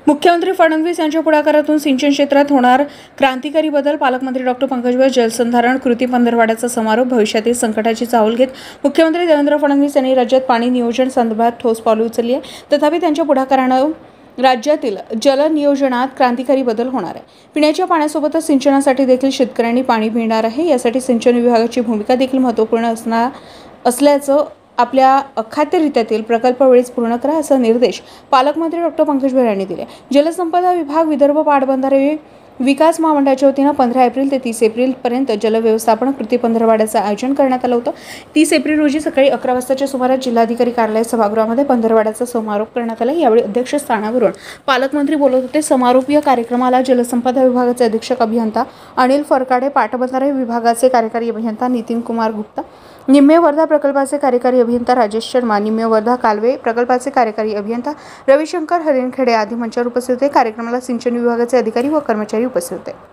मुख्यमंत्री फडणवीस यांच्या पुढाकारातून सिंचन क्षेत्रात होणार क्रांतिकारी बदल. पालकमंत्री डॉ. पंकज भुजबळ जलसंधारण कृती पंधरवड्याचा समारोप. भविष्यातील संकटाची चाहुल घेत मुख्यमंत्री देवेंद्र फडणवीस यांनी राज्यात पाणी नियोजन संदर्भात ठोस पावले उचलली आहे. तथापि त्यांच्या पुढाकारानं राज्यातील जलनियोजनात क्रांतिकारी बदल होणार आहे. पिण्याच्या पाण्यासोबतच सिंचनासाठी देखील शेतकऱ्यांनी पाणी मिळणार आहे. यासाठी सिंचन विभागाची भूमिका देखील महत्त्वपूर्ण असल्याचं आपल्या अखाद्यरित्यातील प्रकल्प वेळेस पूर्ण करा असा निर्देश पालकमंत्री डॉ. पंकज भुजबळ यांनी दिले. जलसंपदा विभाग विदर्भ पाटबंधारे विकास महामंडळाच्या वतीनं 15 एप्रिल ते 30 एप्रिलपर्यंत जलव्यवस्थापन कृती पंधरवड्याचं आयोजन करण्यात आलं होतं. 30 एप्रिल रोजी सकाळी 11 वाजताच्या सुमारास जिल्हाधिकारी कार्यालय सभागृहामध्ये पंधरवड्याचा समारोप करण्यात आला. यावेळी अध्यक्षस्थानावरून पालकमंत्री बोलत होते. समारोपीय कार्यक्रमाला जलसंपदा विभागाचे अधीक्षक अभियंता अनिल फरकाडे, पाटबंधारे विभागाचे कार्यकारी अभियंता नितीन कुमार गुप्ता, निम्मे वर्धा प्रकल्पाचे कार्यकारी अभियंता राजेश शर्मा, निम्मे वर्धा कालवे प्रकल्पाचे कार्यकारी अभियंता रविशंकर हरिणखेडे आदी मंचावर उपस्थित होते. कार्यक्रमाला सिंचन विभागाचे अधिकारी व कर्मचारी उपस्थित होते.